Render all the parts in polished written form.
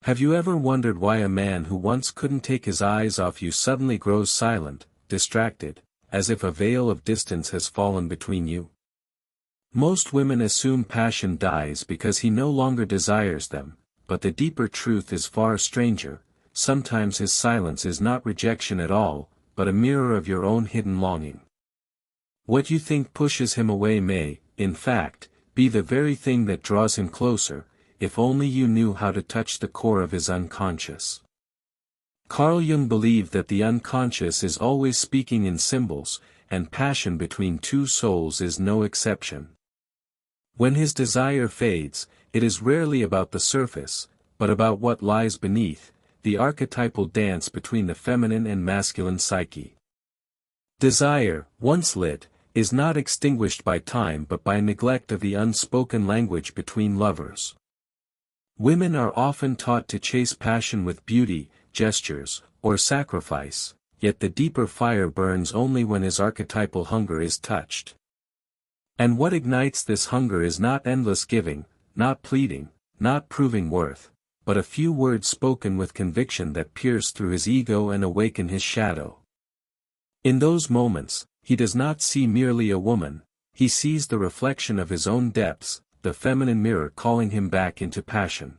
Have you ever wondered why a man who once couldn't take his eyes off you suddenly grows silent, distracted, as if a veil of distance has fallen between you? Most women assume passion dies because he no longer desires them, but the deeper truth is far stranger. Sometimes his silence is not rejection at all, but a mirror of your own hidden longing. What you think pushes him away may, in fact, be the very thing that draws him closer, if only you knew how to touch the core of his unconscious. Carl Jung believed that the unconscious is always speaking in symbols, and passion between two souls is no exception. When his desire fades, it is rarely about the surface, but about what lies beneath, the archetypal dance between the feminine and masculine psyche. Desire, once lit, is not extinguished by time but by neglect of the unspoken language between lovers. Women are often taught to chase passion with beauty, gestures, or sacrifice, yet the deeper fire burns only when his archetypal hunger is touched. And what ignites this hunger is not endless giving, not pleading, not proving worth, but a few words spoken with conviction that pierce through his ego and awaken his shadow. In those moments, he does not see merely a woman, he sees the reflection of his own depths, the feminine mirror calling him back into passion.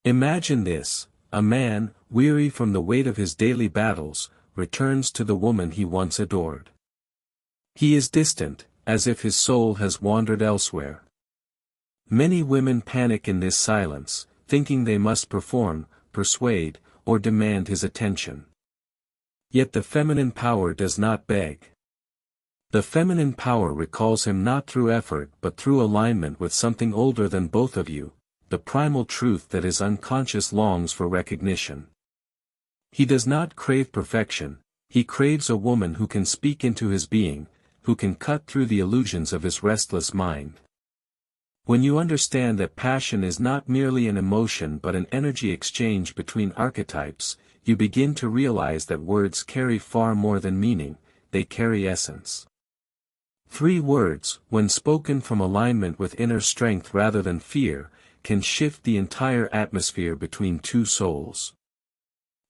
Imagine this: a man, weary from the weight of his daily battles, returns to the woman he once adored. He is distant, as if his soul has wandered elsewhere. Many women panic in this silence, thinking they must perform, persuade, or demand his attention. Yet the feminine power does not beg. The feminine power recalls him not through effort but through alignment with something older than both of you, the primal truth that his unconscious longs for recognition. He does not crave perfection, he craves a woman who can speak into his being, who can cut through the illusions of his restless mind. When you understand that passion is not merely an emotion but an energy exchange between archetypes, you begin to realize that words carry far more than meaning, they carry essence. 3 words, when spoken from alignment with inner strength rather than fear, can shift the entire atmosphere between two souls.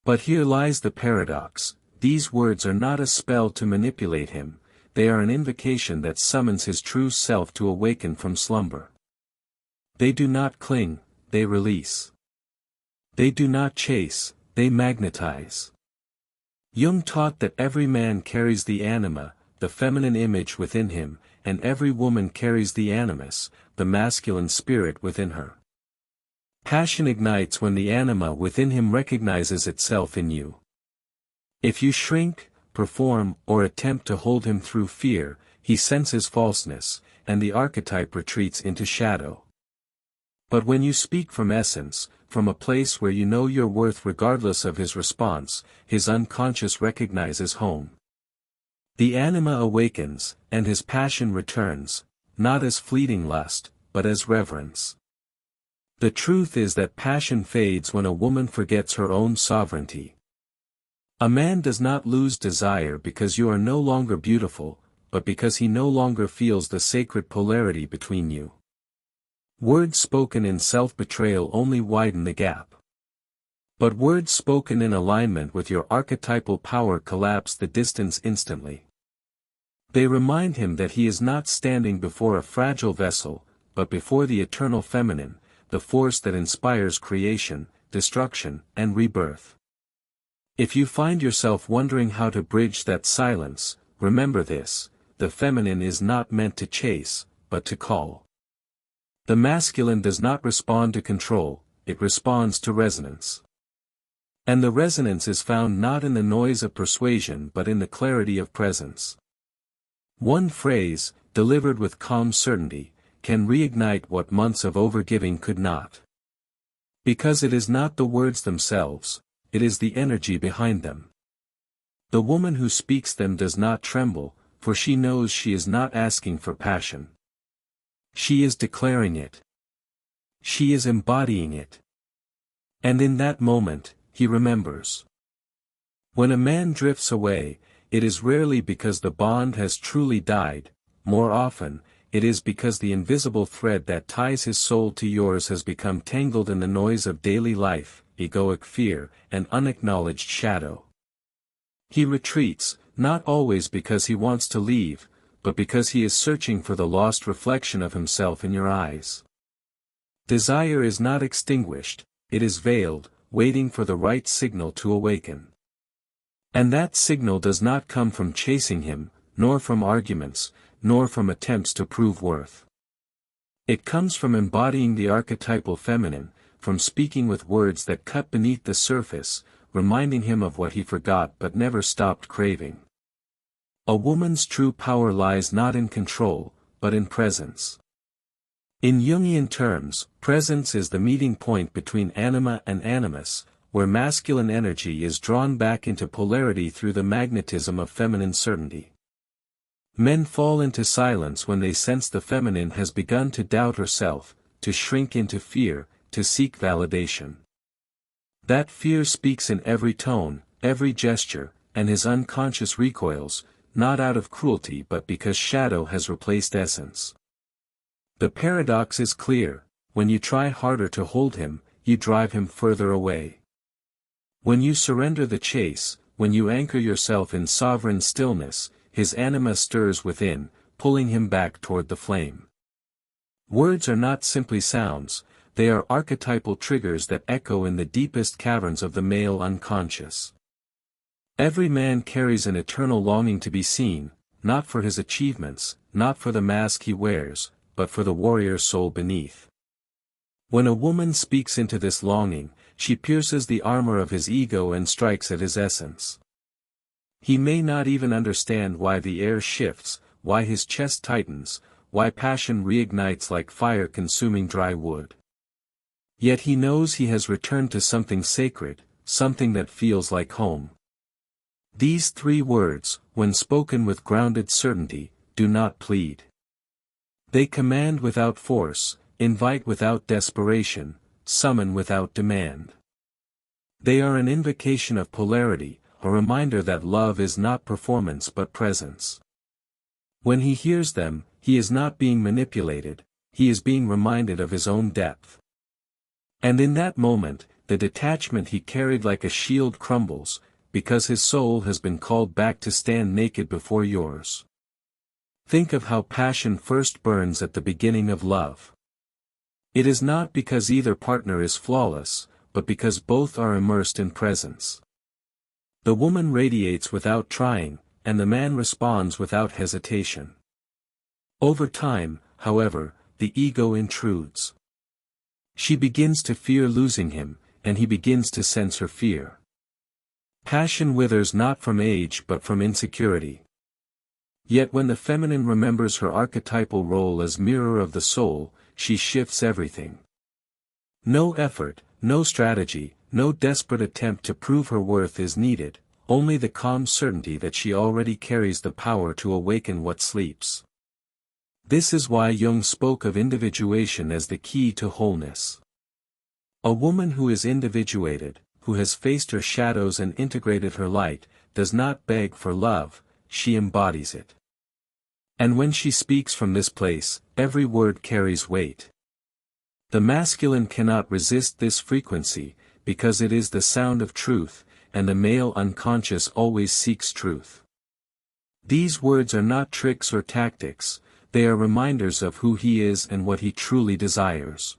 But here lies the paradox: these words are not a spell to manipulate him, they are an invocation that summons his true self to awaken from slumber. They do not cling, they release. They do not chase, they magnetize. Jung taught that every man carries the anima, the feminine image within him, and every woman carries the animus, the masculine spirit within her. Passion ignites when the anima within him recognizes itself in you. If you shrink, perform, or attempt to hold him through fear, he senses falseness, and the archetype retreats into shadow. But when you speak from essence, from a place where you know your worth regardless of his response, his unconscious recognizes home. The anima awakens, and his passion returns, not as fleeting lust, but as reverence. The truth is that passion fades when a woman forgets her own sovereignty. A man does not lose desire because you are no longer beautiful, but because he no longer feels the sacred polarity between you. Words spoken in self-betrayal only widen the gap. But words spoken in alignment with your archetypal power collapse the distance instantly. They remind him that he is not standing before a fragile vessel, but before the eternal feminine, the force that inspires creation, destruction, and rebirth. If you find yourself wondering how to bridge that silence, remember this: the feminine is not meant to chase, but to call. The masculine does not respond to control, it responds to resonance. And the resonance is found not in the noise of persuasion but in the clarity of presence. One phrase, delivered with calm certainty, can reignite what months of overgiving could not. Because it is not the words themselves, it is the energy behind them. The woman who speaks them does not tremble, for she knows she is not asking for passion. She is declaring it. She is embodying it. And in that moment, he remembers. When a man drifts away, it is rarely because the bond has truly died; more often, it is because the invisible thread that ties his soul to yours has become tangled in the noise of daily life, egoic fear, and unacknowledged shadow. He retreats, not always because he wants to leave, but because he is searching for the lost reflection of himself in your eyes. Desire is not extinguished, it is veiled, waiting for the right signal to awaken. And that signal does not come from chasing him, nor from arguments, nor from attempts to prove worth. It comes from embodying the archetypal feminine, from speaking with words that cut beneath the surface, reminding him of what he forgot but never stopped craving. A woman's true power lies not in control, but in presence. In Jungian terms, presence is the meeting point between anima and animus, where masculine energy is drawn back into polarity through the magnetism of feminine certainty. Men fall into silence when they sense the feminine has begun to doubt herself, to shrink into fear, to seek validation. That fear speaks in every tone, every gesture, and his unconscious recoils, not out of cruelty but because shadow has replaced essence. The paradox is clear: when you try harder to hold him, you drive him further away. When you surrender the chase, when you anchor yourself in sovereign stillness, his anima stirs within, pulling him back toward the flame. Words are not simply sounds, they are archetypal triggers that echo in the deepest caverns of the male unconscious. Every man carries an eternal longing to be seen, not for his achievements, not for the mask he wears, but for the warrior soul beneath. When a woman speaks into this longing, she pierces the armor of his ego and strikes at his essence. He may not even understand why the air shifts, why his chest tightens, why passion reignites like fire consuming dry wood. Yet he knows he has returned to something sacred, something that feels like home. These three words, when spoken with grounded certainty, do not plead. They command without force, invite without desperation, summon without demand. They are an invocation of polarity, a reminder that love is not performance but presence. When he hears them, he is not being manipulated, he is being reminded of his own depth. And in that moment, the detachment he carried like a shield crumbles, because his soul has been called back to stand naked before yours. Think of how passion first burns at the beginning of love. It is not because either partner is flawless, but because both are immersed in presence. The woman radiates without trying, and the man responds without hesitation. Over time, however, the ego intrudes. She begins to fear losing him, and he begins to sense her fear. Passion withers not from age but from insecurity. Yet when the feminine remembers her archetypal role as mirror of the soul, she shifts everything. No effort, no strategy, no desperate attempt to prove her worth is needed, only the calm certainty that she already carries the power to awaken what sleeps. This is why Jung spoke of individuation as the key to wholeness. A woman who is individuated, who has faced her shadows and integrated her light, does not beg for love, she embodies it. And when she speaks from this place, every word carries weight. The masculine cannot resist this frequency, because it is the sound of truth, and the male unconscious always seeks truth. These words are not tricks or tactics, they are reminders of who he is and what he truly desires.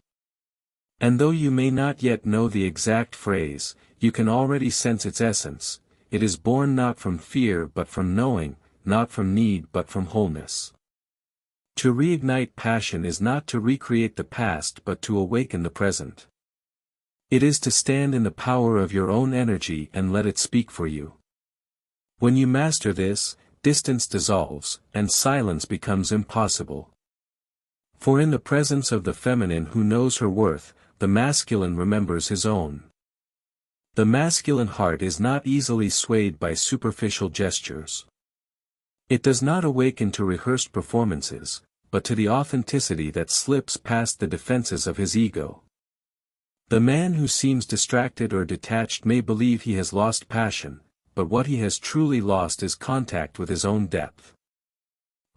And though you may not yet know the exact phrase, you can already sense its essence. It is born not from fear but from knowing, not from need but from wholeness. To reignite passion is not to recreate the past but to awaken the present. It is to stand in the power of your own energy and let it speak for you. When you master this, distance dissolves, and silence becomes impossible. For in the presence of the feminine who knows her worth, the masculine remembers his own. The masculine heart is not easily swayed by superficial gestures. It does not awaken to rehearsed performances, but to the authenticity that slips past the defenses of his ego. The man who seems distracted or detached may believe he has lost passion, but what he has truly lost is contact with his own depth.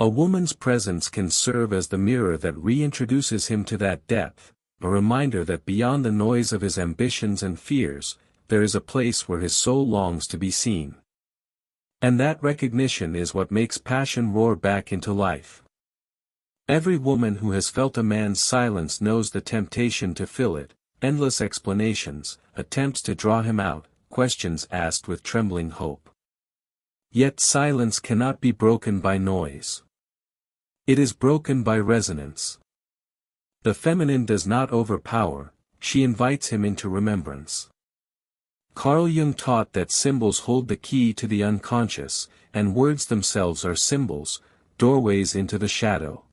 A woman's presence can serve as the mirror that reintroduces him to that depth, a reminder that beyond the noise of his ambitions and fears, there is a place where his soul longs to be seen. And that recognition is what makes passion roar back into life. Every woman who has felt a man's silence knows the temptation to fill it, endless explanations, attempts to draw him out, questions asked with trembling hope. Yet silence cannot be broken by noise. It is broken by resonance. The feminine does not overpower, she invites him into remembrance. Carl Jung taught that symbols hold the key to the unconscious, and words themselves are symbols, doorways into the shadow.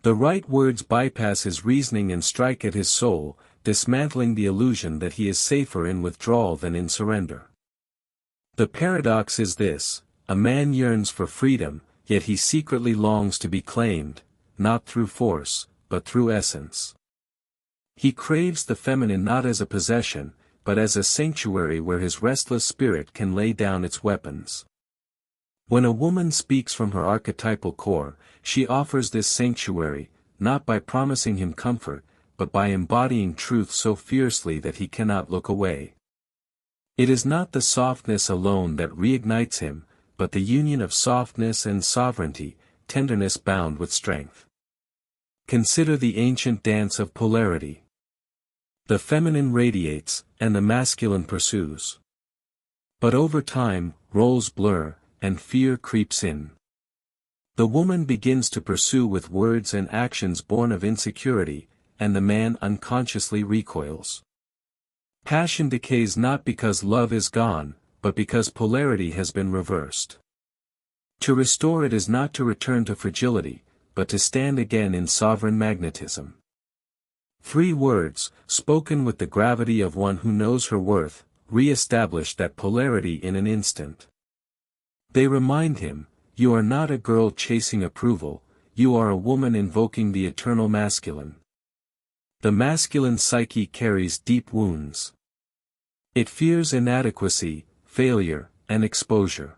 The right words bypass his reasoning and strike at his soul, dismantling the illusion that he is safer in withdrawal than in surrender. The paradox is this: a man yearns for freedom, yet he secretly longs to be claimed, not through force, but through essence. He craves the feminine not as a possession, but as a sanctuary where his restless spirit can lay down its weapons. When a woman speaks from her archetypal core, she offers this sanctuary, not by promising him comfort, but by embodying truth so fiercely that he cannot look away. It is not the softness alone that reignites him, but the union of softness and sovereignty, tenderness bound with strength. Consider the ancient dance of polarity. The feminine radiates, and the masculine pursues. But over time, roles blur, and fear creeps in. The woman begins to pursue with words and actions born of insecurity, and the man unconsciously recoils. Passion decays not because love is gone, but because polarity has been reversed. To restore it is not to return to fragility, but to stand again in sovereign magnetism. 3 words, spoken with the gravity of one who knows her worth, re-establish that polarity in an instant. They remind him, you are not a girl chasing approval, you are a woman invoking the eternal masculine. The masculine psyche carries deep wounds. It fears inadequacy, failure, and exposure.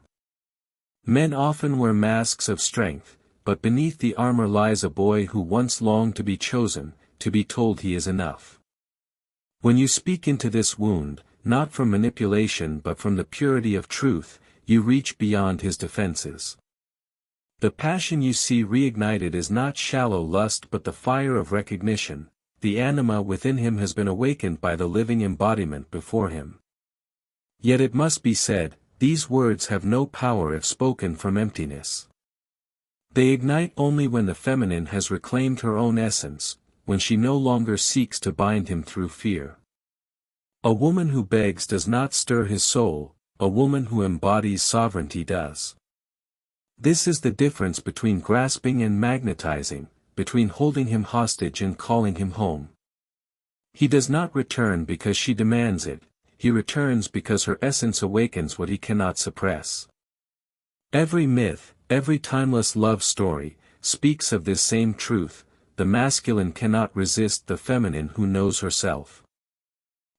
Men often wear masks of strength, but beneath the armor lies a boy who once longed to be chosen, to be told he is enough. When you speak into this wound, not from manipulation but from the purity of truth, you reach beyond his defenses. The passion you see reignited is not shallow lust but the fire of recognition. The anima within him has been awakened by the living embodiment before him. Yet it must be said, these words have no power if spoken from emptiness. They ignite only when the feminine has reclaimed her own essence, when she no longer seeks to bind him through fear. A woman who begs does not stir his soul, a woman who embodies sovereignty does. This is the difference between grasping and magnetizing, between holding him hostage and calling him home. He does not return because she demands it, he returns because her essence awakens what he cannot suppress. Every myth, every timeless love story, speaks of this same truth: the masculine cannot resist the feminine who knows herself.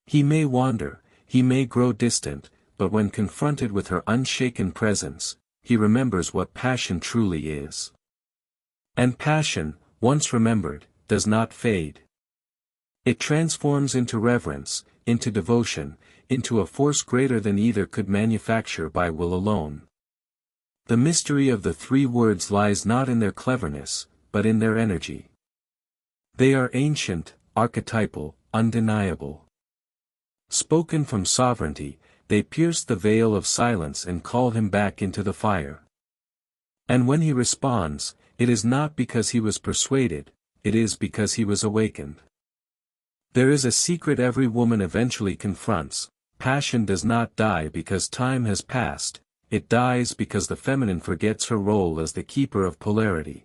He may wander, he may grow distant, but when confronted with her unshaken presence, he remembers what passion truly is. And passion, once remembered, does not fade. It transforms into reverence, into devotion, into a force greater than either could manufacture by will alone. The mystery of the 3 words lies not in their cleverness, but in their energy. They are ancient, archetypal, undeniable. Spoken from sovereignty, they pierce the veil of silence and call him back into the fire. And when he responds, it is not because he was persuaded, it is because he was awakened. There is a secret every woman eventually confronts: passion does not die because time has passed, it dies because the feminine forgets her role as the keeper of polarity.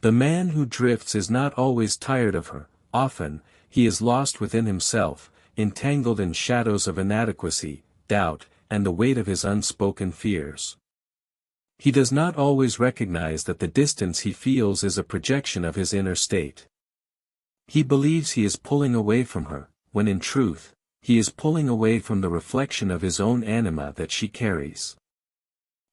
The man who drifts is not always tired of her, often, he is lost within himself, entangled in shadows of inadequacy, doubt, and the weight of his unspoken fears. He does not always recognize that the distance he feels is a projection of his inner state. He believes he is pulling away from her, when in truth, he is pulling away from the reflection of his own anima that she carries.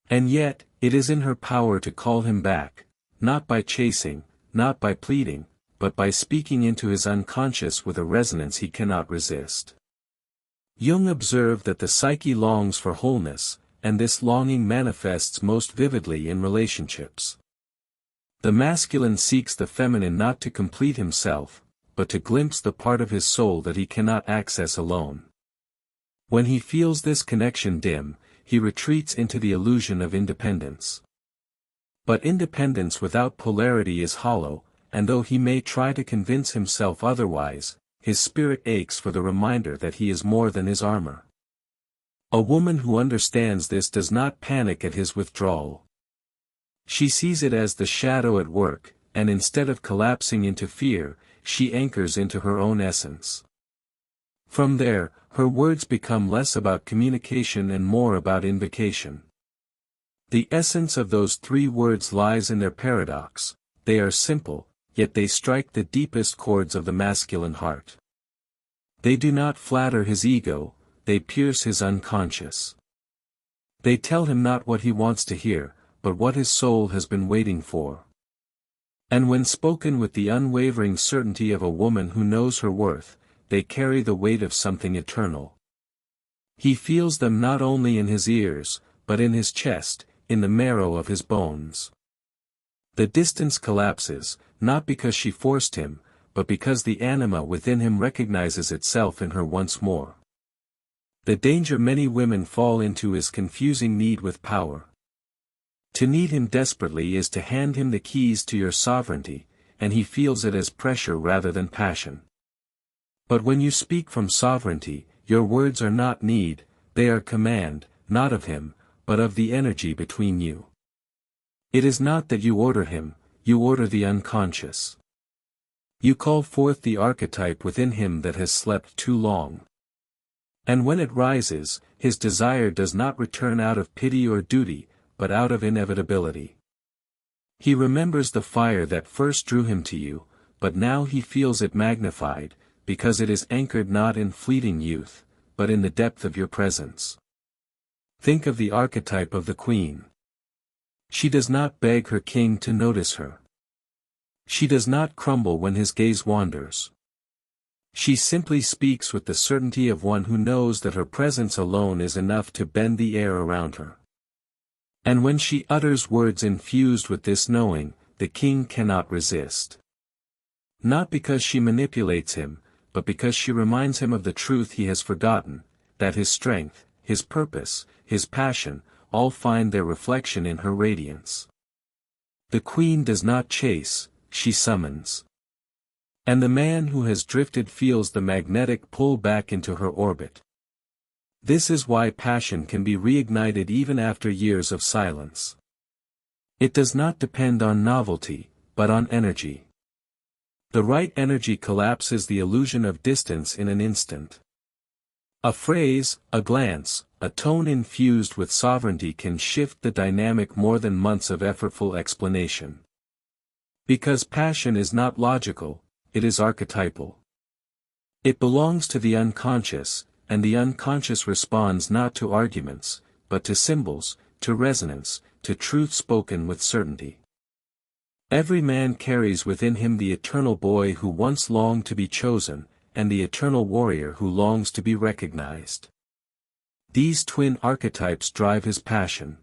And yet, it is in her power to call him back, not by chasing, not by pleading, but by speaking into his unconscious with a resonance he cannot resist. Jung observed that the psyche longs for wholeness, and this longing manifests most vividly in relationships. The masculine seeks the feminine not to complete himself, but to glimpse the part of his soul that he cannot access alone. When he feels this connection dim, he retreats into the illusion of independence. But independence without polarity is hollow, and though he may try to convince himself otherwise, his spirit aches for the reminder that he is more than his armor. A woman who understands this does not panic at his withdrawal. She sees it as the shadow at work, and instead of collapsing into fear, she anchors into her own essence. From there, her words become less about communication and more about invocation. The essence of those three words lies in their paradox. They are simple, yet they strike the deepest chords of the masculine heart. They do not flatter his ego, they pierce his unconscious. They tell him not what he wants to hear, but what his soul has been waiting for. And when spoken with the unwavering certainty of a woman who knows her worth, they carry the weight of something eternal. He feels them not only in his ears, but in his chest, in the marrow of his bones. The distance collapses, not because she forced him, but because the anima within him recognizes itself in her once more. The danger many women fall into is confusing need with power. To need him desperately is to hand him the keys to your sovereignty, and he feels it as pressure rather than passion. But when you speak from sovereignty, your words are not need, they are command, not of him, but of the energy between you. It is not that you order him, you order the unconscious. You call forth the archetype within him that has slept too long. And when it rises, his desire does not return out of pity or duty, but out of inevitability. He remembers the fire that first drew him to you, but now he feels it magnified, because it is anchored not in fleeting youth, but in the depth of your presence. Think of the archetype of the queen. She does not beg her king to notice her. She does not crumble when his gaze wanders. She simply speaks with the certainty of one who knows that her presence alone is enough to bend the air around her. And when she utters words infused with this knowing, the king cannot resist. Not because she manipulates him, but because she reminds him of the truth he has forgotten, that his strength, his purpose, his passion, all find their reflection in her radiance. The queen does not chase, she summons. And the man who has drifted feels the magnetic pull back into her orbit. This is why passion can be reignited even after years of silence. It does not depend on novelty, but on energy. The right energy collapses the illusion of distance in an instant. A phrase, a glance, a tone infused with sovereignty can shift the dynamic more than months of effortful explanation. Because passion is not logical, it is archetypal. It belongs to the unconscious, and the unconscious responds not to arguments, but to symbols, to resonance, to truth spoken with certainty. Every man carries within him the eternal boy who once longed to be chosen, and the eternal warrior who longs to be recognized. These twin archetypes drive his passion.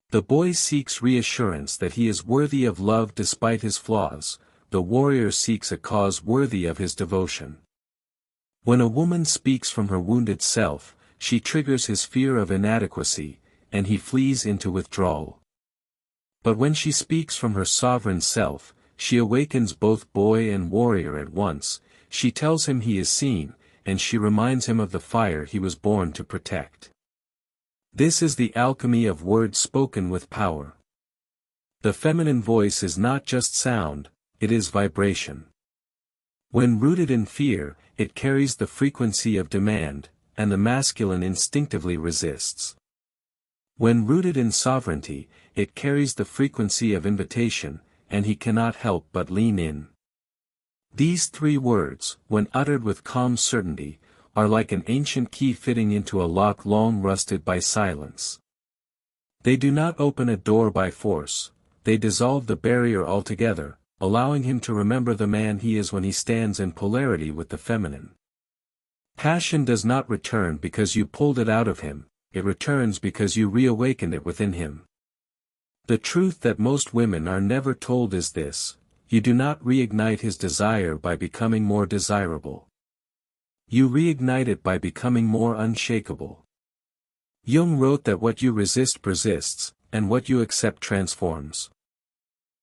The boy seeks reassurance that he is worthy of love despite his flaws, the warrior seeks a cause worthy of his devotion. When a woman speaks from her wounded self, she triggers his fear of inadequacy, and he flees into withdrawal. But when she speaks from her sovereign self, she awakens both boy and warrior at once, she tells him he is seen, and she reminds him of the fire he was born to protect. This is the alchemy of words spoken with power. The feminine voice is not just sound, it is vibration. When rooted in fear, it carries the frequency of demand, and the masculine instinctively resists. When rooted in sovereignty, it carries the frequency of invitation, and he cannot help but lean in. These three words, when uttered with calm certainty, are like an ancient key fitting into a lock long rusted by silence. They do not open a door by force, they dissolve the barrier altogether, allowing him to remember the man he is when he stands in polarity with the feminine. Passion does not return because you pulled it out of him, it returns because you reawakened it within him. The truth that most women are never told is this: you do not reignite his desire by becoming more desirable. You reignite it by becoming more unshakable. Jung wrote that what you resist persists, and what you accept transforms.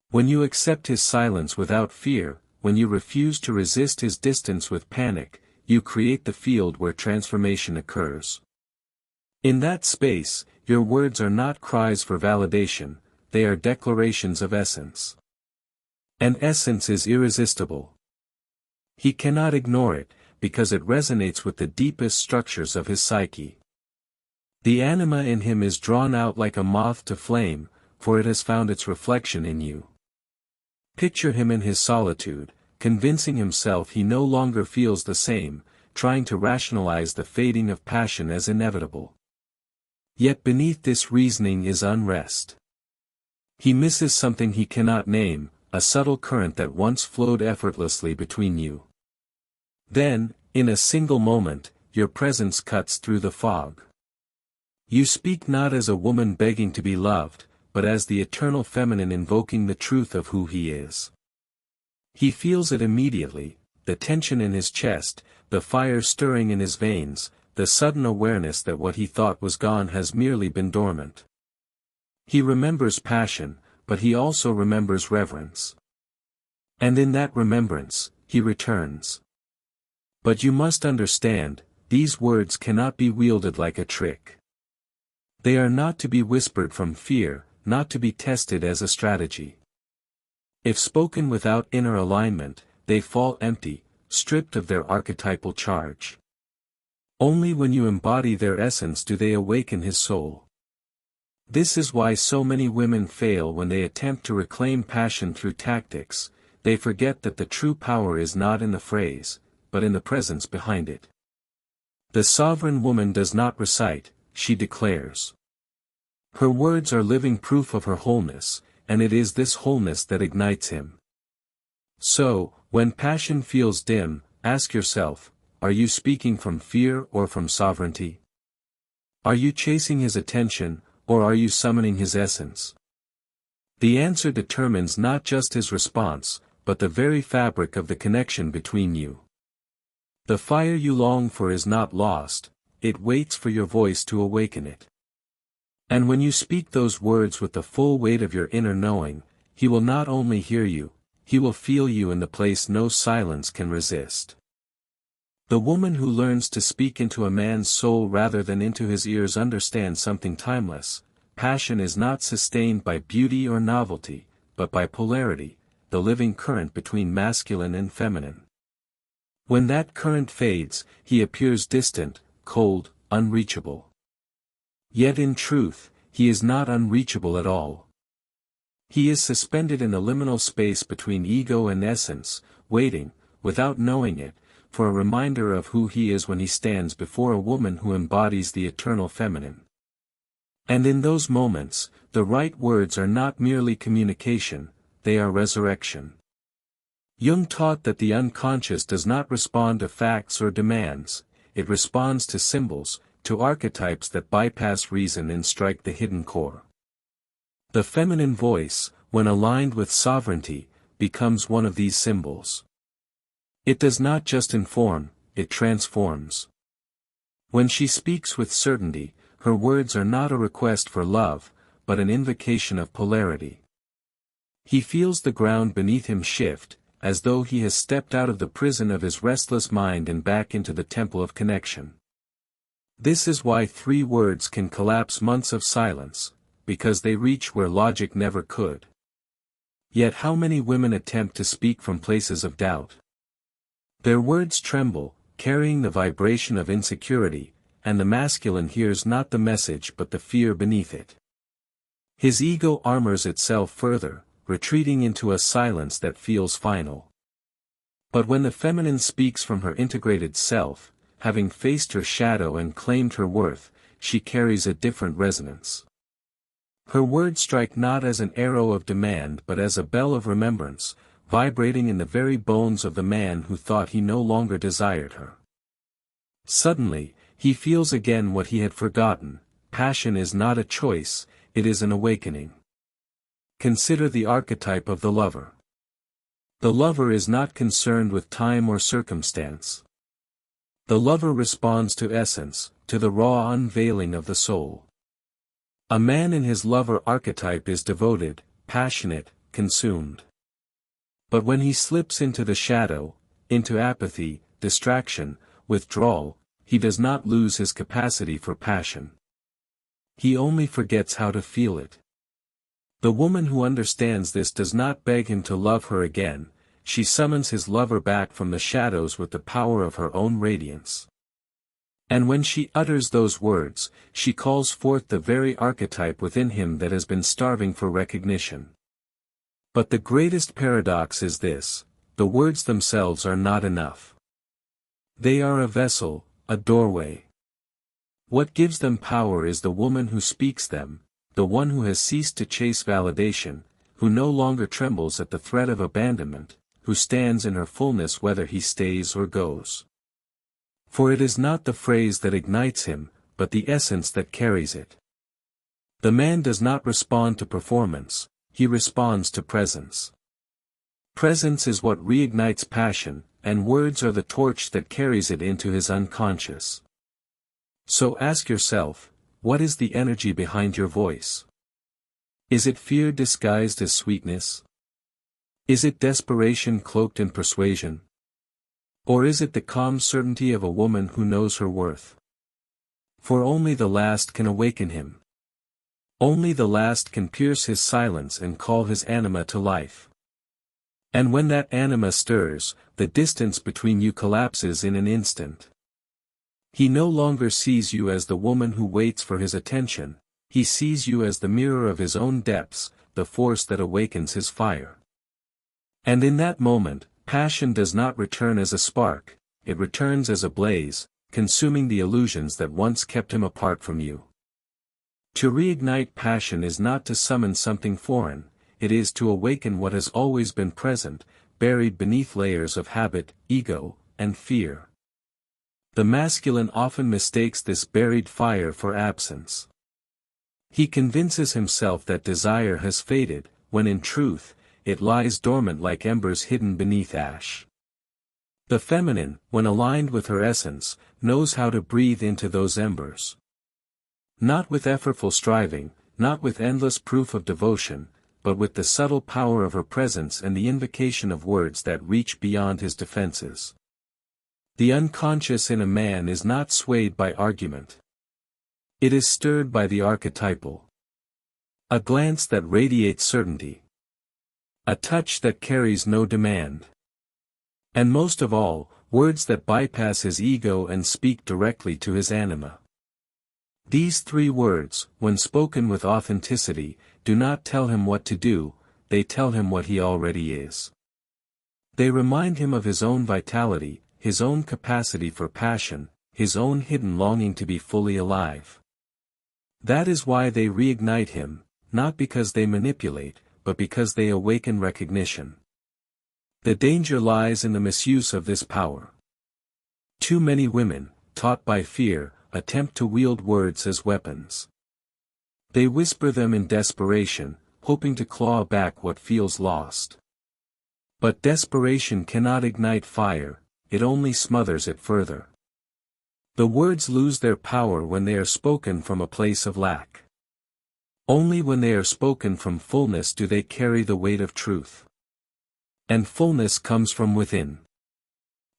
When you accept his silence without fear, when you refuse to resist his distance with panic, you create the field where transformation occurs. In that space, your words are not cries for validation, they are declarations of essence. And essence is irresistible. He cannot ignore it, because it resonates with the deepest structures of his psyche. The anima in him is drawn out like a moth to flame, for it has found its reflection in you. Picture him in his solitude, convincing himself he no longer feels the same, trying to rationalize the fading of passion as inevitable. Yet beneath this reasoning is unrest. He misses something he cannot name, a subtle current that once flowed effortlessly between you. Then, in a single moment, your presence cuts through the fog. You speak not as a woman begging to be loved, but as the eternal feminine invoking the truth of who he is. He feels it immediately, the tension in his chest, the fire stirring in his veins, the sudden awareness that what he thought was gone has merely been dormant. He remembers passion, but he also remembers reverence. And in that remembrance, he returns. But you must understand, these words cannot be wielded like a trick. They are not to be whispered from fear, not to be tested as a strategy. If spoken without inner alignment, they fall empty, stripped of their archetypal charge. Only when you embody their essence do they awaken his soul. This is why so many women fail when they attempt to reclaim passion through tactics. They forget that the true power is not in the phrase, but in the presence behind it. The sovereign woman does not recite, she declares. Her words are living proof of her wholeness, and it is this wholeness that ignites him. So, when passion feels dim, ask yourself, are you speaking from fear or from sovereignty? Are you chasing his attention, or are you summoning his essence? The answer determines not just his response, but the very fabric of the connection between you. The fire you long for is not lost, it waits for your voice to awaken it. And when you speak those words with the full weight of your inner knowing, he will not only hear you, he will feel you in the place no silence can resist. The woman who learns to speak into a man's soul rather than into his ears understands something timeless. Passion is not sustained by beauty or novelty, but by polarity, the living current between masculine and feminine. When that current fades, he appears distant, cold, unreachable. Yet in truth, he is not unreachable at all. He is suspended in the liminal space between ego and essence, waiting, without knowing it, for a reminder of who he is when he stands before a woman who embodies the eternal feminine. And in those moments, the right words are not merely communication, they are resurrection. Jung taught that the unconscious does not respond to facts or demands, it responds to symbols, to archetypes that bypass reason and strike the hidden core. The feminine voice, when aligned with sovereignty, becomes one of these symbols. It does not just inform, it transforms. When she speaks with certainty, her words are not a request for love, but an invocation of polarity. He feels the ground beneath him shift, as though he has stepped out of the prison of his restless mind and back into the temple of connection. This is why 3 words can collapse months of silence, because they reach where logic never could. Yet how many women attempt to speak from places of doubt? Their words tremble, carrying the vibration of insecurity, and the masculine hears not the message but the fear beneath it. His ego armors itself further, retreating into a silence that feels final. But when the feminine speaks from her integrated self, having faced her shadow and claimed her worth, she carries a different resonance. Her words strike not as an arrow of demand but as a bell of remembrance, vibrating in the very bones of the man who thought he no longer desired her. Suddenly, he feels again what he had forgotten: passion is not a choice, it is an awakening. Consider the archetype of the lover. The lover is not concerned with time or circumstance. The lover responds to essence, to the raw unveiling of the soul. A man in his lover archetype is devoted, passionate, consumed. But when he slips into the shadow, into apathy, distraction, withdrawal, he does not lose his capacity for passion. He only forgets how to feel it. The woman who understands this does not beg him to love her again, she summons his lover back from the shadows with the power of her own radiance. And when she utters those words, she calls forth the very archetype within him that has been starving for recognition. But the greatest paradox is this: the words themselves are not enough. They are a vessel, a doorway. What gives them power is the woman who speaks them, the one who has ceased to chase validation, who no longer trembles at the threat of abandonment, who stands in her fullness whether he stays or goes. For it is not the phrase that ignites him, but the essence that carries it. The man does not respond to performance, he responds to presence. Presence is what reignites passion, and words are the torch that carries it into his unconscious. So ask yourself, what is the energy behind your voice? Is it fear disguised as sweetness? Is it desperation cloaked in persuasion? Or is it the calm certainty of a woman who knows her worth? For only the last can awaken him. Only the last can pierce his silence and call his anima to life. And when that anima stirs, the distance between you collapses in an instant. He no longer sees you as the woman who waits for his attention, he sees you as the mirror of his own depths, the force that awakens his fire. And in that moment, passion does not return as a spark, it returns as a blaze, consuming the illusions that once kept him apart from you. To reignite passion is not to summon something foreign, it is to awaken what has always been present, buried beneath layers of habit, ego, and fear. The masculine often mistakes this buried fire for absence. He convinces himself that desire has faded, when in truth, it lies dormant like embers hidden beneath ash. The feminine, when aligned with her essence, knows how to breathe into those embers. Not with effortful striving, not with endless proof of devotion, but with the subtle power of her presence and the invocation of words that reach beyond his defenses. The unconscious in a man is not swayed by argument. It is stirred by the archetypal. A glance that radiates certainty. A touch that carries no demand. And most of all, words that bypass his ego and speak directly to his anima. These three words, when spoken with authenticity, do not tell him what to do, they tell him what he already is. They remind him of his own vitality, his own capacity for passion, his own hidden longing to be fully alive. That is why they reignite him, not because they manipulate, but because they awaken recognition. The danger lies in the misuse of this power. Too many women, taught by fear, attempt to wield words as weapons. They whisper them in desperation, hoping to claw back what feels lost. But desperation cannot ignite fire, it only smothers it further. The words lose their power when they are spoken from a place of lack. Only when they are spoken from fullness do they carry the weight of truth. And fullness comes from within.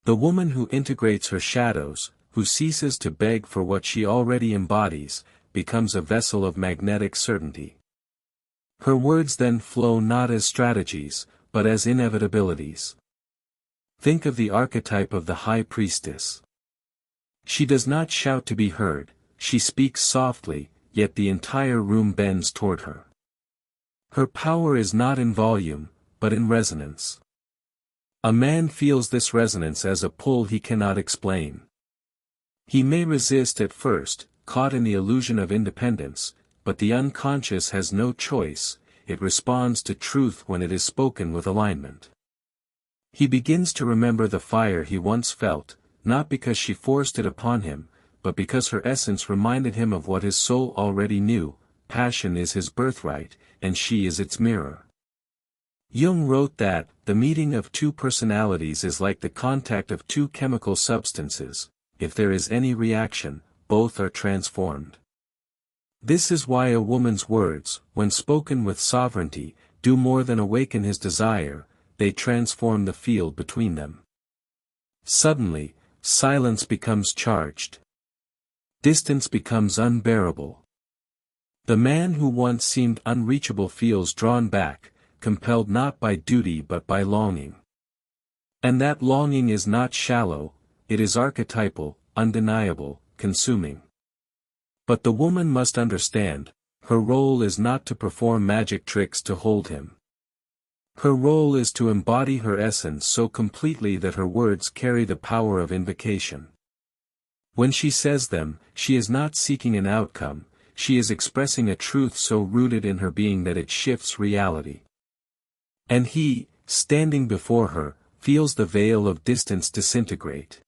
The woman who integrates her shadows, who ceases to beg for what she already embodies, becomes a vessel of magnetic certainty. Her words then flow not as strategies, but as inevitabilities. Think of the archetype of the high priestess. She does not shout to be heard, she speaks softly, yet the entire room bends toward her. Her power is not in volume, but in resonance. A man feels this resonance as a pull he cannot explain. He may resist at first, caught in the illusion of independence, but the unconscious has no choice, it responds to truth when it is spoken with alignment. He begins to remember the fire he once felt, not because she forced it upon him, but because her essence reminded him of what his soul already knew. Passion is his birthright, and she is its mirror. Jung wrote that, the meeting of two personalities is like the contact of two chemical substances. If there is any reaction, both are transformed. This is why a woman's words, when spoken with sovereignty, do more than awaken his desire, they transform the field between them. Suddenly, silence becomes charged. Distance becomes unbearable. The man who once seemed unreachable feels drawn back, compelled not by duty but by longing. And that longing is not shallow, it is archetypal, undeniable, consuming. But the woman must understand, her role is not to perform magic tricks to hold him. Her role is to embody her essence so completely that her words carry the power of invocation. When she says them, she is not seeking an outcome, she is expressing a truth so rooted in her being that it shifts reality. And he, standing before her, feels the veil of distance disintegrate.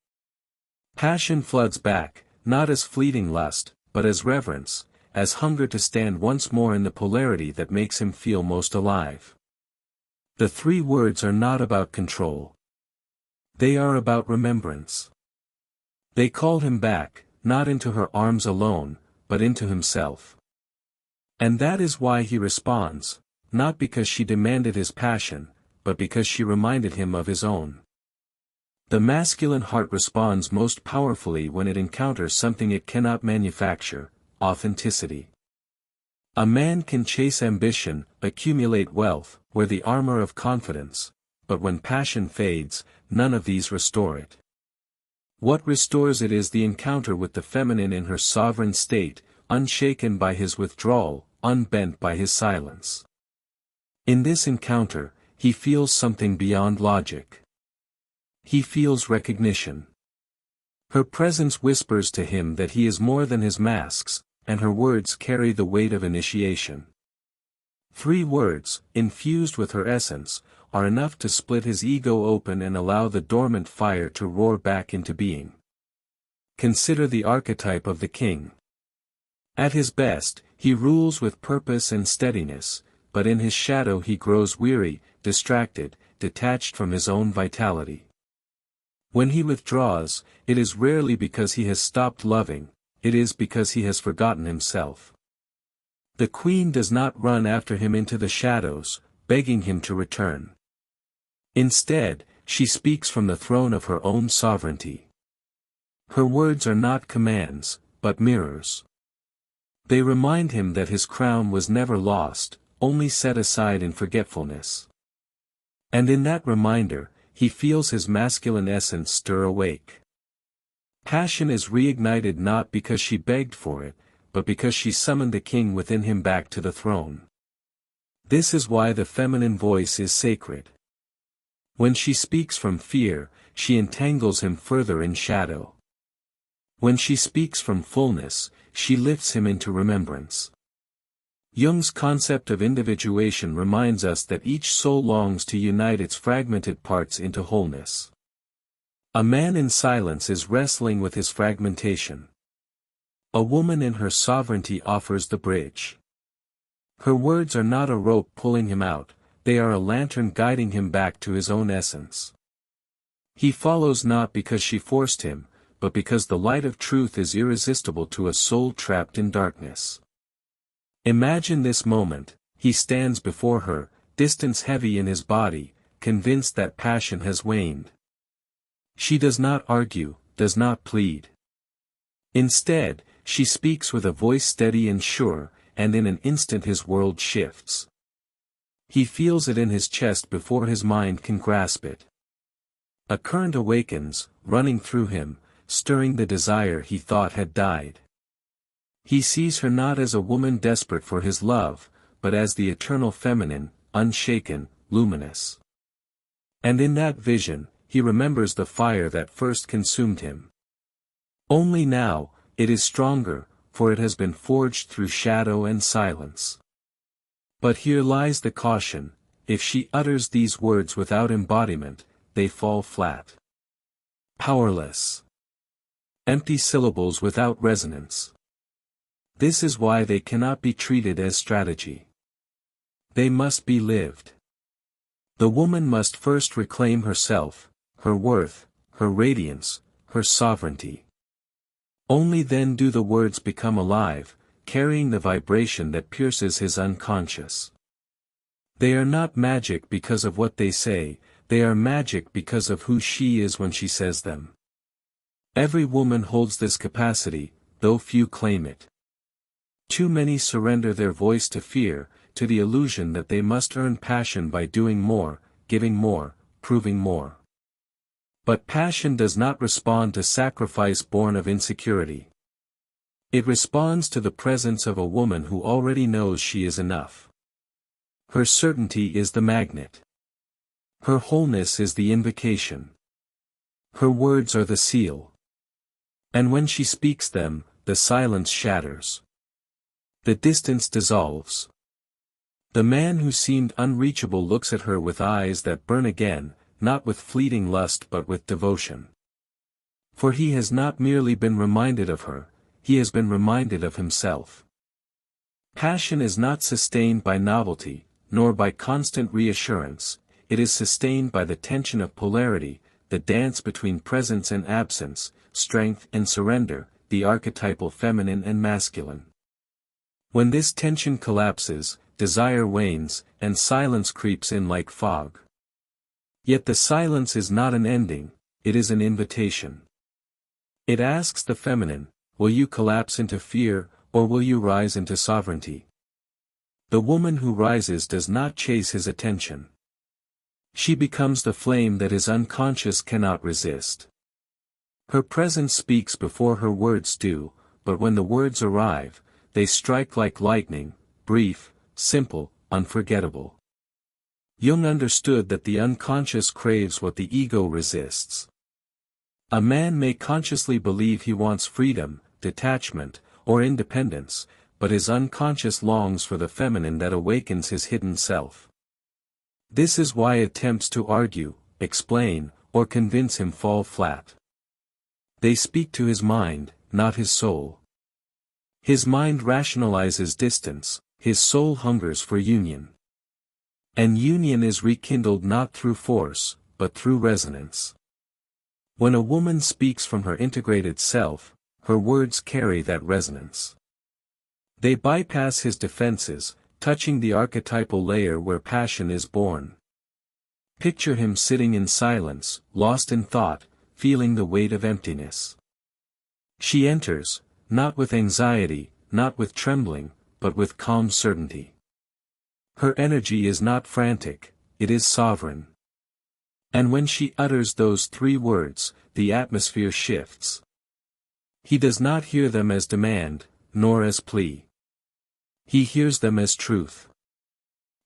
Passion floods back, not as fleeting lust, but as reverence, as hunger to stand once more in the polarity that makes him feel most alive. The three words are not about control. They are about remembrance. They call him back, not into her arms alone, but into himself. And that is why he responds, not because she demanded his passion, but because she reminded him of his own. The masculine heart responds most powerfully when it encounters something it cannot manufacture, authenticity. A man can chase ambition, accumulate wealth, wear the armor of confidence, but when passion fades, none of these restore it. What restores it is the encounter with the feminine in her sovereign state, unshaken by his withdrawal, unbent by his silence. In this encounter, he feels something beyond logic. He feels recognition. Her presence whispers to him that he is more than his masks, and her words carry the weight of initiation. 3 words, infused with her essence, are enough to split his ego open and allow the dormant fire to roar back into being. Consider the archetype of the king. At his best, he rules with purpose and steadiness, but in his shadow he grows weary, distracted, detached from his own vitality. When he withdraws, it is rarely because he has stopped loving, it is because he has forgotten himself. The queen does not run after him into the shadows, begging him to return. Instead, she speaks from the throne of her own sovereignty. Her words are not commands, but mirrors. They remind him that his crown was never lost, only set aside in forgetfulness. And in that reminder, he feels his masculine essence stir awake. Passion is reignited not because she begged for it, but because she summoned the king within him back to the throne. This is why the feminine voice is sacred. When she speaks from fear, she entangles him further in shadow. When she speaks from fullness, she lifts him into remembrance. Jung's concept of individuation reminds us that each soul longs to unite its fragmented parts into wholeness. A man in silence is wrestling with his fragmentation. A woman in her sovereignty offers the bridge. Her words are not a rope pulling him out, they are a lantern guiding him back to his own essence. He follows not because she forced him, but because the light of truth is irresistible to a soul trapped in darkness. Imagine this moment, he stands before her, distance heavy in his body, convinced that passion has waned. She does not argue, does not plead. Instead, she speaks with a voice steady and sure, and in an instant his world shifts. He feels it in his chest before his mind can grasp it. A current awakens, running through him, stirring the desire he thought had died. He sees her not as a woman desperate for his love, but as the eternal feminine, unshaken, luminous. And in that vision, he remembers the fire that first consumed him. Only now, it is stronger, for it has been forged through shadow and silence. But here lies the caution: if she utters these words without embodiment, they fall flat. Powerless. Empty syllables without resonance. This is why they cannot be treated as strategy. They must be lived. The woman must first reclaim herself, her worth, her radiance, her sovereignty. Only then do the words become alive, carrying the vibration that pierces his unconscious. They are not magic because of what they say, they are magic because of who she is when she says them. Every woman holds this capacity, though few claim it. Too many surrender their voice to fear, to the illusion that they must earn passion by doing more, giving more, proving more. But passion does not respond to sacrifice born of insecurity. It responds to the presence of a woman who already knows she is enough. Her certainty is the magnet. Her wholeness is the invocation. Her words are the seal. And when she speaks them, the silence shatters. The distance dissolves. The man who seemed unreachable looks at her with eyes that burn again, not with fleeting lust but with devotion. For he has not merely been reminded of her, he has been reminded of himself. Passion is not sustained by novelty, nor by constant reassurance, it is sustained by the tension of polarity, the dance between presence and absence, strength and surrender, the archetypal feminine and masculine. When this tension collapses, desire wanes, and silence creeps in like fog. Yet the silence is not an ending, it is an invitation. It asks the feminine, will you collapse into fear, or will you rise into sovereignty? The woman who rises does not chase his attention. She becomes the flame that his unconscious cannot resist. Her presence speaks before her words do, but when the words arrive, they strike like lightning, brief, simple, unforgettable. Jung understood that the unconscious craves what the ego resists. A man may consciously believe he wants freedom, detachment, or independence, but his unconscious longs for the feminine that awakens his hidden self. This is why attempts to argue, explain, or convince him fall flat. They speak to his mind, not his soul. His mind rationalizes distance, his soul hungers for union. And union is rekindled not through force, but through resonance. When a woman speaks from her integrated self, her words carry that resonance. They bypass his defenses, touching the archetypal layer where passion is born. Picture him sitting in silence, lost in thought, feeling the weight of emptiness. She enters, not with anxiety, not with trembling, but with calm certainty. Her energy is not frantic, it is sovereign. And when she utters those 3 words, the atmosphere shifts. He does not hear them as demand, nor as plea. He hears them as truth.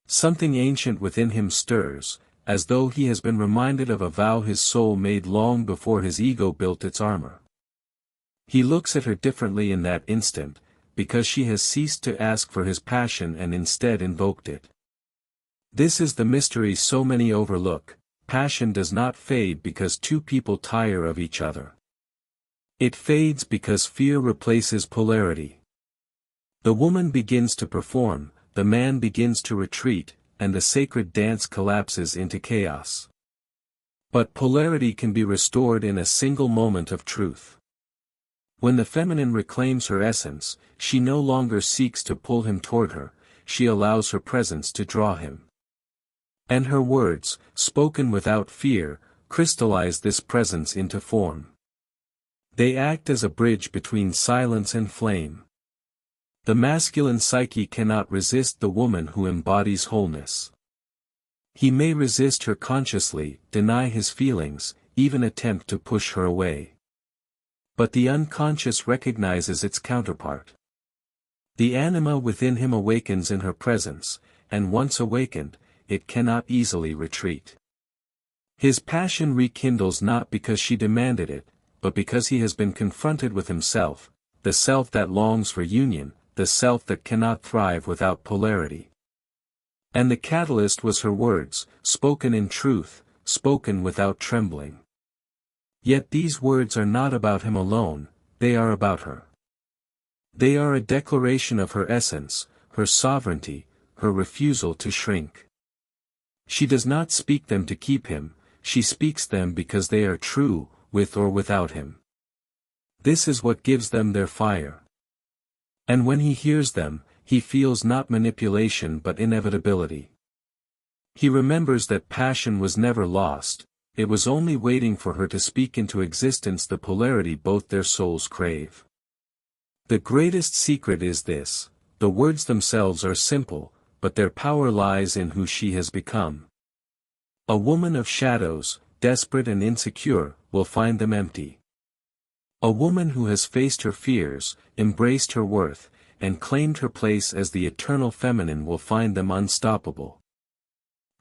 Something ancient within him stirs, as though he has been reminded of a vow his soul made long before his ego built its armor. He looks at her differently in that instant, because she has ceased to ask for his passion and instead invoked it. This is the mystery so many overlook: passion does not fade because 2 people tire of each other. It fades because fear replaces polarity. The woman begins to perform, the man begins to retreat, and the sacred dance collapses into chaos. But polarity can be restored in a single moment of truth. When the feminine reclaims her essence, she no longer seeks to pull him toward her, she allows her presence to draw him. And her words, spoken without fear, crystallize this presence into form. They act as a bridge between silence and flame. The masculine psyche cannot resist the woman who embodies wholeness. He may resist her consciously, deny his feelings, even attempt to push her away. But the unconscious recognizes its counterpart. The anima within him awakens in her presence, and once awakened, it cannot easily retreat. His passion rekindles not because she demanded it, but because he has been confronted with himself, the self that longs for union, the self that cannot thrive without polarity. And the catalyst was her words, spoken in truth, spoken without trembling. Yet these words are not about him alone, they are about her. They are a declaration of her essence, her sovereignty, her refusal to shrink. She does not speak them to keep him, she speaks them because they are true, with or without him. This is what gives them their fire. And when he hears them, he feels not manipulation but inevitability. He remembers that passion was never lost, it was only waiting for her to speak into existence the polarity both their souls crave. The greatest secret is this: the words themselves are simple, but their power lies in who she has become. A woman of shadows, desperate and insecure, will find them empty. A woman who has faced her fears, embraced her worth, and claimed her place as the eternal feminine will find them unstoppable.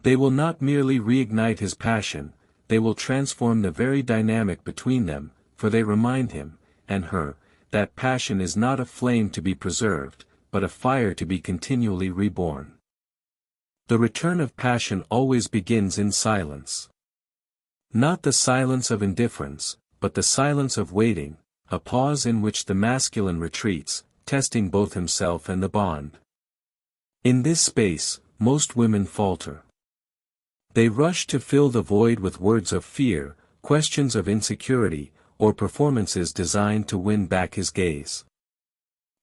They will not merely reignite his passion, they will transform the very dynamic between them, for they remind him, and her, that passion is not a flame to be preserved, but a fire to be continually reborn. The return of passion always begins in silence. Not the silence of indifference, but the silence of waiting, a pause in which the masculine retreats, testing both himself and the bond. In this space, most women falter. They rush to fill the void with words of fear, questions of insecurity, or performances designed to win back his gaze.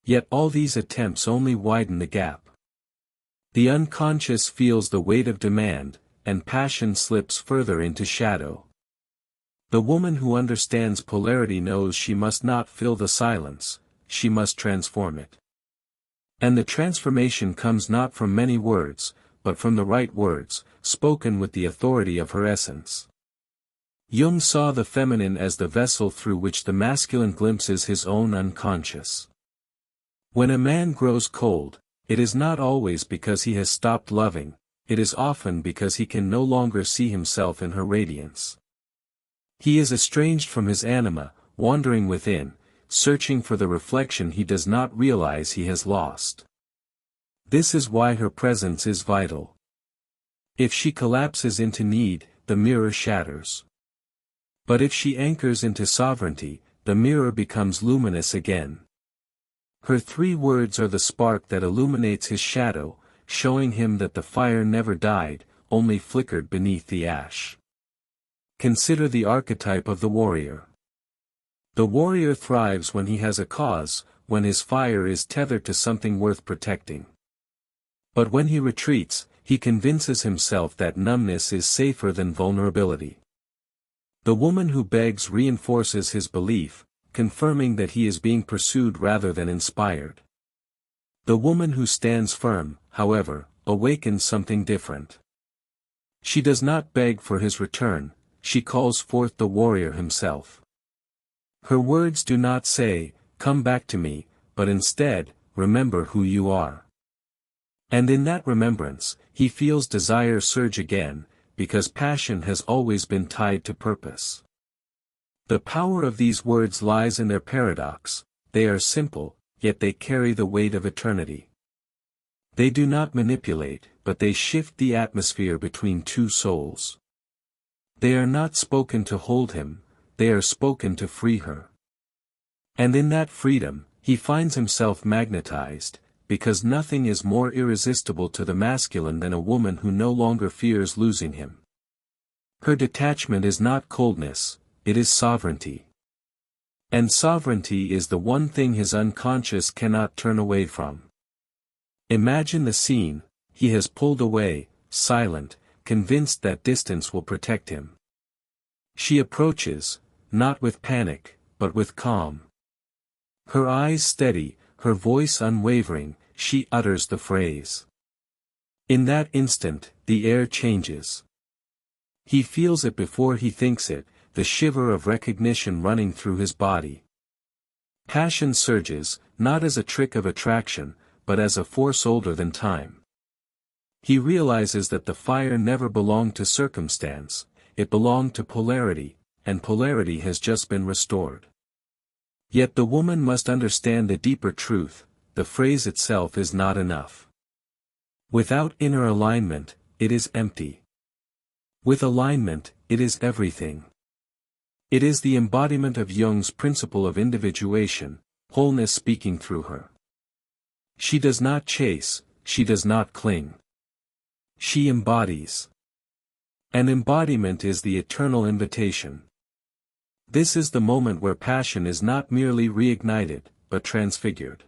Yet all these attempts only widen the gap. The unconscious feels the weight of demand, and passion slips further into shadow. The woman who understands polarity knows she must not fill the silence, she must transform it. And the transformation comes not from many words, but from the right words, spoken with the authority of her essence. Jung saw the feminine as the vessel through which the masculine glimpses his own unconscious. When a man grows cold, it is not always because he has stopped loving, it is often because he can no longer see himself in her radiance. He is estranged from his anima, wandering within, searching for the reflection he does not realize he has lost. This is why her presence is vital. If she collapses into need, the mirror shatters. But if she anchors into sovereignty, the mirror becomes luminous again. Her 3 words are the spark that illuminates his shadow, showing him that the fire never died, only flickered beneath the ash. Consider the archetype of the warrior. The warrior thrives when he has a cause, when his fire is tethered to something worth protecting. But when he retreats, he convinces himself that numbness is safer than vulnerability. The woman who begs reinforces his belief, confirming that he is being pursued rather than inspired. The woman who stands firm, however, awakens something different. She does not beg for his return, she calls forth the warrior himself. Her words do not say, "Come back to me," but instead, "Remember who you are." And in that remembrance, he feels desire surge again, because passion has always been tied to purpose. The power of these words lies in their paradox: they are simple, yet they carry the weight of eternity. They do not manipulate, but they shift the atmosphere between 2 souls. They are not spoken to hold him, they are spoken to free her. And in that freedom, he finds himself magnetized, because nothing is more irresistible to the masculine than a woman who no longer fears losing him. Her detachment is not coldness, it is sovereignty. And sovereignty is the one thing his unconscious cannot turn away from. Imagine the scene: he has pulled away, silent, convinced that distance will protect him. She approaches, not with panic, but with calm. Her eyes steady, her voice unwavering, she utters the phrase. In that instant, the air changes. He feels it before he thinks it, the shiver of recognition running through his body. Passion surges, not as a trick of attraction, but as a force older than time. He realizes that the fire never belonged to circumstance, it belonged to polarity, and polarity has just been restored. Yet the woman must understand the deeper truth: the phrase itself is not enough. Without inner alignment, it is empty. With alignment, it is everything. It is the embodiment of Jung's principle of individuation, wholeness speaking through her. She does not chase, she does not cling. She embodies. And embodiment is the eternal invitation. This is the moment where passion is not merely reignited, but transfigured.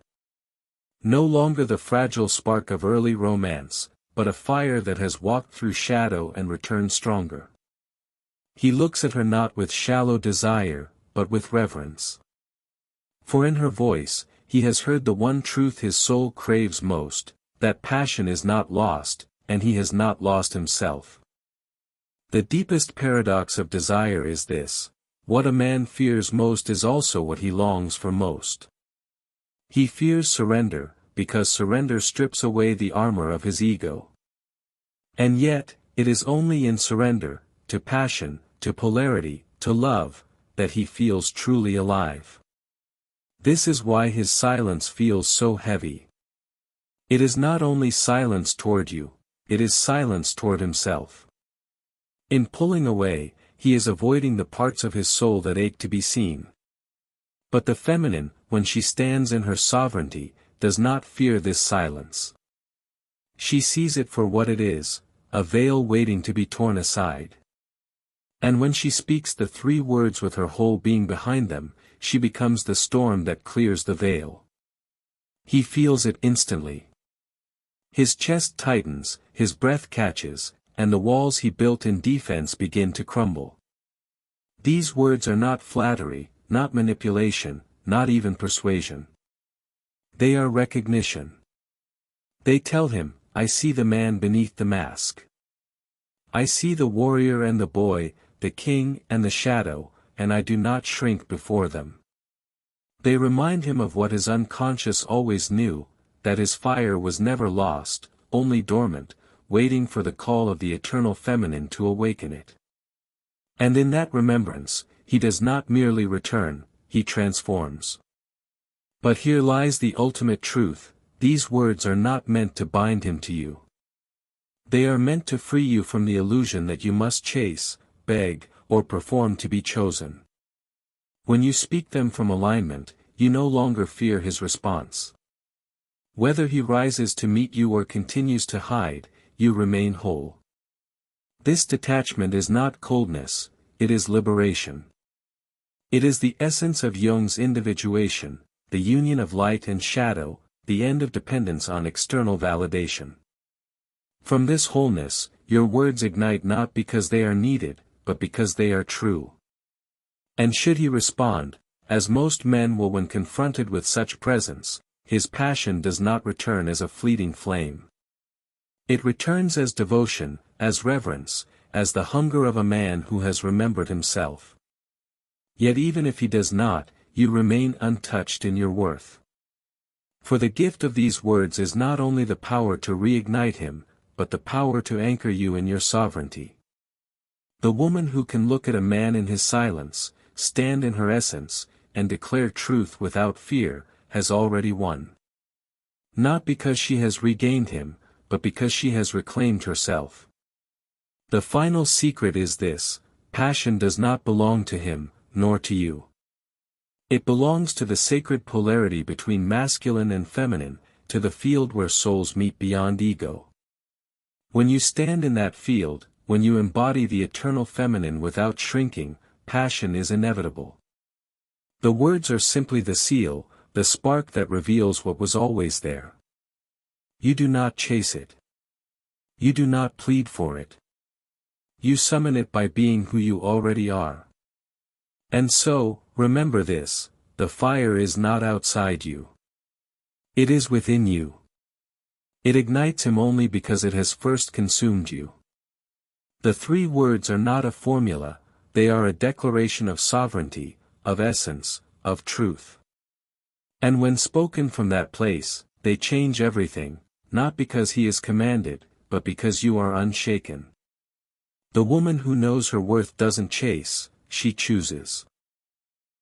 No longer the fragile spark of early romance, but a fire that has walked through shadow and returned stronger. He looks at her not with shallow desire, but with reverence. For in her voice, he has heard the one truth his soul craves most, that passion is not lost, and he has not lost himself. The deepest paradox of desire is this: what a man fears most is also what he longs for most. He fears surrender, because surrender strips away the armor of his ego. And yet, it is only in surrender, to passion, to polarity, to love, that he feels truly alive. This is why his silence feels so heavy. It is not only silence toward you, it is silence toward himself. In pulling away, he is avoiding the parts of his soul that ache to be seen. But the feminine, when she stands in her sovereignty, does not fear this silence. She sees it for what it is, a veil waiting to be torn aside. And when she speaks the three words with her whole being behind them, she becomes the storm that clears the veil. He feels it instantly. His chest tightens, his breath catches, and the walls he built in defense begin to crumble. These words are not flattery, not manipulation, not even persuasion. They are recognition. They tell him, I see the man beneath the mask. I see the warrior and the boy, the king and the shadow, and I do not shrink before them. They remind him of what his unconscious always knew, that his fire was never lost, only dormant, waiting for the call of the eternal feminine to awaken it. And in that remembrance, he does not merely return, he transforms. But here lies the ultimate truth: these words are not meant to bind him to you. They are meant to free you from the illusion that you must chase, beg, or perform to be chosen. When you speak them from alignment, you no longer fear his response. Whether he rises to meet you or continues to hide, you remain whole. This detachment is not coldness, it is liberation. It is the essence of Jung's individuation, the union of light and shadow, the end of dependence on external validation. From this wholeness, your words ignite not because they are needed, but because they are true. And should he respond, as most men will when confronted with such presence, his passion does not return as a fleeting flame. It returns as devotion, as reverence, as the hunger of a man who has remembered himself. Yet even if he does not, you remain untouched in your worth. For the gift of these words is not only the power to reignite him, but the power to anchor you in your sovereignty. The woman who can look at a man in his silence, stand in her essence, and declare truth without fear, has already won. Not because she has regained him, but because she has reclaimed herself. The final secret is this: passion does not belong to him, nor to you. It belongs to the sacred polarity between masculine and feminine, to the field where souls meet beyond ego. When you stand in that field, when you embody the eternal feminine without shrinking, passion is inevitable. The words are simply the seal, the spark that reveals what was always there. You do not chase it. You do not plead for it. You summon it by being who you already are. And so, remember this: the fire is not outside you. It is within you. It ignites him only because it has first consumed you. The three words are not a formula, they are a declaration of sovereignty, of essence, of truth. And when spoken from that place, they change everything, not because he is commanded, but because you are unshaken. The woman who knows her worth doesn't chase, she chooses.